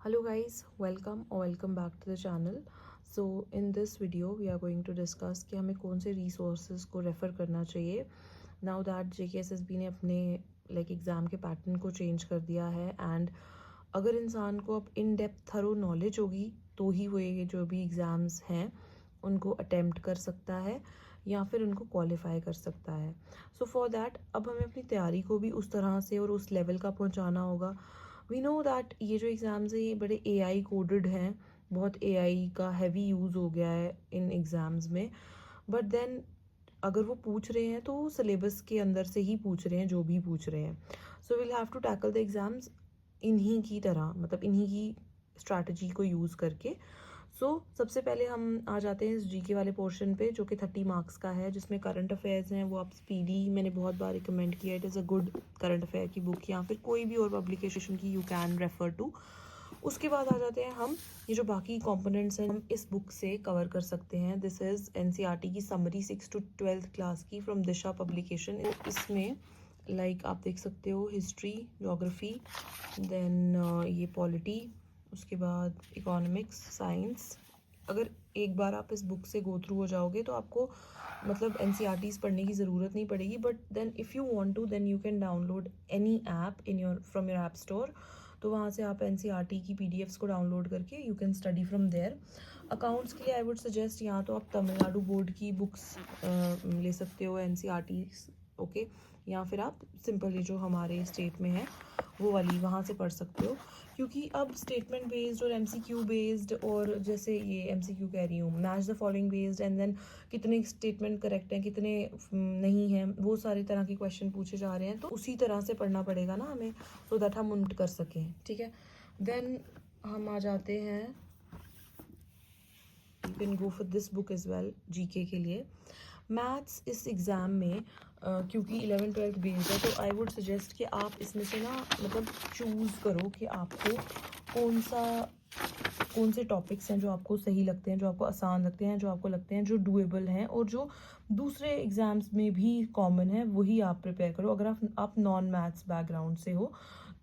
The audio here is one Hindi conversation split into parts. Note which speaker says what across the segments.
Speaker 1: Hello guys, welcome or welcome back to the channel. So in this video we are going to discuss कि हमें कौन से resources को refer करना चाहिए now that JKSSB ने अपने एग्ज़ाम के पैटर्न को चेंज कर दिया है एंड अगर इंसान को अब इन डेप्थ थरो नॉलेज होगी तो ही वो ये जो भी एग्ज़ाम्स हैं उनको अटेम्प्ट कर सकता है या फिर उनको क्वालिफाई कर सकता है. सो फॉर दैट अब हमें अपनी तैयारी को भी उस तरह से और उस लेवल का पहुंचाना होगा. वी नो दैट ये जो एग्ज़ाम्स हैं ये बड़े AI कोडेड हैं, बहुत AI का हैवी यूज़ हो गया है इन एग्ज़ाम्स में. बट देन अगर वो पूछ रहे हैं तो वो सिलेबस के अंदर से ही पूछ रहे हैं जो भी पूछ रहे हैं. So will have to tackle the exams इन्हीं की तरह, मतलब इन्हीं की स्ट्रैटेजी को यूज़ करके. सबसे पहले हम आ जाते हैं इस जीके वाले पोर्शन पे जो कि 30 मार्क्स का है, जिसमें करंट अफेयर्स हैं. वो आप स्पीडी मैंने बहुत बार रिकमेंड किया, it is a good current affair की बुक या फिर कोई भी और पब्लिकेशन की यू कैन रेफर टू. उसके बाद आ जाते हैं हम ये जो बाकी कंपोनेंट्स हैं हम इस बुक से कवर कर सकते हैं. दिस इज़ NCERT की समरी 6 to 12th क्लास की फ्रॉम दिशा पब्लिकेशन. इसमें आप देख सकते हो हिस्ट्री, जोग्राफी, देन ये पॉलिटी, उसके बाद इकोनॉमिक्स, साइंस. अगर एक बार आप इस बुक से गो थ्रू हो जाओगे तो आपको मतलब NCERTs पढ़ने की ज़रूरत नहीं पड़ेगी. But then if you want to then you can download any app in your from your app store. तो वहाँ से आप NCERT की PDFs को डाउनलोड करके you can study from there. Accounts के लिए आई वुड सजेस्ट या तो आप तमिलनाडु बोर्ड की बुक्स ले सकते हो NCERTs, ओके, या फिर आप सिंपली जो हमारे स्टेट में है वो वाली वहाँ से पढ़ सकते हो. क्योंकि अब स्टेटमेंट बेस्ड और MCQ बेस्ड और जैसे ये MCQ कह रही हूँ match the following based and then कितने स्टेटमेंट करेक्ट हैं कितने नहीं हैं, वो सारी तरह के क्वेश्चन पूछे जा रहे हैं. तो उसी तरह से पढ़ना पड़ेगा ना हमें, सो दैट हम उन्नत कर सकें. ठीक है, देन हम आ जाते हैं, you can go for this book as well GK के लिए. मैथ्स इस एग्ज़ाम में क्योंकि 11th-12th बेस्ड है तो आई वुड सजेस्ट कि आप इसमें से ना मतलब चूज़ करो कि आपको कौन से टॉपिक्स हैं जो आपको सही लगते हैं, जो आपको आसान लगते हैं, जो आपको लगते हैं जो डूएबल हैं और जो दूसरे एग्ज़ाम्स में भी कॉमन है, वही आप प्रिपेयर करो. अगर आप नॉन मैथ्स बैकग्राउंड से हो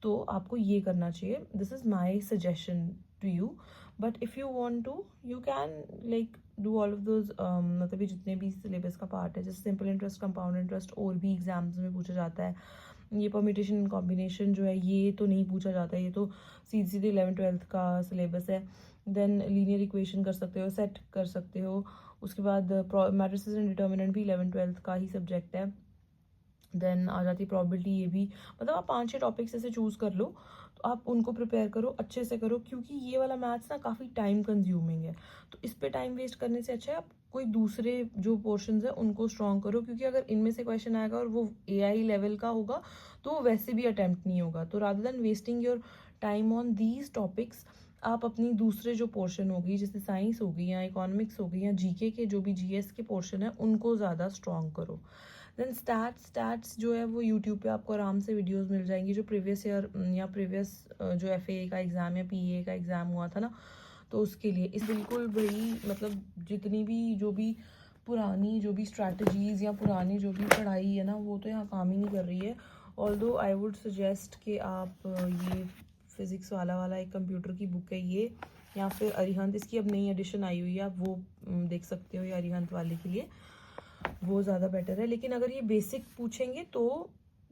Speaker 1: तो आपको ये करना चाहिए. This is my suggestion to you. But if you want to you can do all of those, मतलब ये जितने भी सिलेबस का पार्ट है जैसे सिंपल इंटरेस्ट, कंपाउंड इंटरेस्ट और भी एग्जाम्स में पूछा जाता है. ये परम्यूटेशन एंड कॉम्बिनेशन जो है ये तो नहीं पूछा जाता है, ये तो सीधे 11th-12th का सिलेबस है. देन लीनियर इक्वेशन कर सकते हो, सेट कर सकते हो. उसके बाद मैट्रिसेस एंड डिटर्मिनेंट भी 11th-12th का ही सब्जेक्ट है. देन आ जाती प्रॉबिलिटी, ये भी मतलब आप 5-6 टॉपिक्स ऐसे चूज़ कर लो तो आप उनको प्रिपेयर करो, अच्छे से करो. क्योंकि ये वाला मैथ्स ना काफ़ी टाइम कंज्यूमिंग है, तो इस पे टाइम वेस्ट करने से अच्छा है आप कोई दूसरे जो पोर्शंस है उनको स्ट्रॉन्ग करो. क्योंकि अगर इनमें से क्वेश्चन आएगा और वो AI लेवल का होगा तो वैसे भी अटैम्प्ट नहीं होगा. तो rather than wasting your time on these topics आप अपनी दूसरे जो पोर्शन होगी जैसे साइंस होगी या इकोनॉमिक्स होगी या GK के जो भी GS के पोर्शन है उनको ज़्यादा स्ट्रॉन्ग करो. देन स्टैट्स जो है वो यूट्यूब पे आपको आराम से वीडियोस मिल जाएंगी जो प्रीवियस ईयर या प्रीवियस जो FAA का एग्ज़ाम या PA का एग्ज़ाम हुआ था ना, तो उसके लिए इस बिल्कुल बड़ी मतलब जितनी भी जो भी पुरानी जो भी स्ट्रैटेजीज़ या पुरानी जो भी पढ़ाई है ना वो तो यहाँ काम ही नहीं कर रही है. ऑल्दो आई वुड सजेस्ट कि आप ये फिज़िक्स वाला एक कंप्यूटर की बुक है ये, या फिर अरिहंत, इसकी अब नई एडिशन आई हुई है, आप वो देख सकते हो. ये अरिहंत वाले के लिए वो ज़्यादा बेटर है. लेकिन अगर ये बेसिक पूछेंगे तो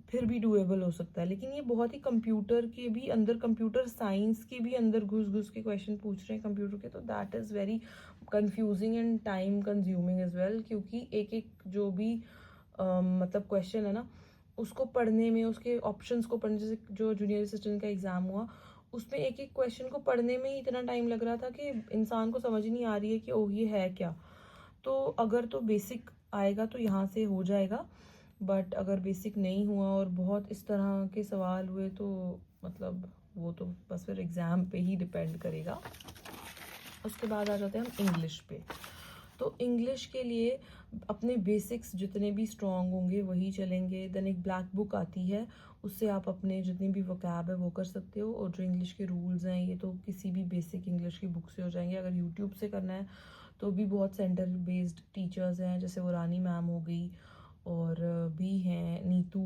Speaker 1: फिर भी डूएबल हो सकता है. लेकिन ये बहुत ही कंप्यूटर के भी अंदर, कंप्यूटर साइंस के भी अंदर घुस के क्वेश्चन पूछ रहे हैं कंप्यूटर के, तो that is very confusing and time consuming as well. क्योंकि एक जो भी मतलब क्वेश्चन है ना उसको पढ़ने में, उसके ऑप्शंस को पढ़ने, जैसे जो जूनियर असिस्टेंट का एग्ज़ाम हुआ उसमें एक क्वेश्चन को पढ़ने में ही इतना टाइम लग रहा था कि इंसान को समझ ही नहीं आ रही है कि ओह ये है क्या. तो अगर तो बेसिक आएगा तो यहाँ से हो जाएगा. बट अगर बेसिक नहीं हुआ और बहुत इस तरह के सवाल हुए तो मतलब वो तो बस फिर एग्ज़ाम पे ही डिपेंड करेगा. उसके बाद आ जाते हैं हम इंग्लिश पे. तो इंग्लिश के लिए अपने बेसिक्स जितने भी स्ट्रॉन्ग होंगे वही चलेंगे. देन एक ब्लैक बुक आती है, उससे आप अपने जितने भी वोकैब है वो कर सकते हो. और जो इंग्लिश के रूल्स हैं ये तो किसी भी बेसिक इंग्लिश की बुक से हो जाएंगे. अगर यूट्यूब से करना है तो भी बहुत सेंटर बेस्ड टीचर्स हैं, जैसे वो रानी मैम हो गई और भी हैं नीतू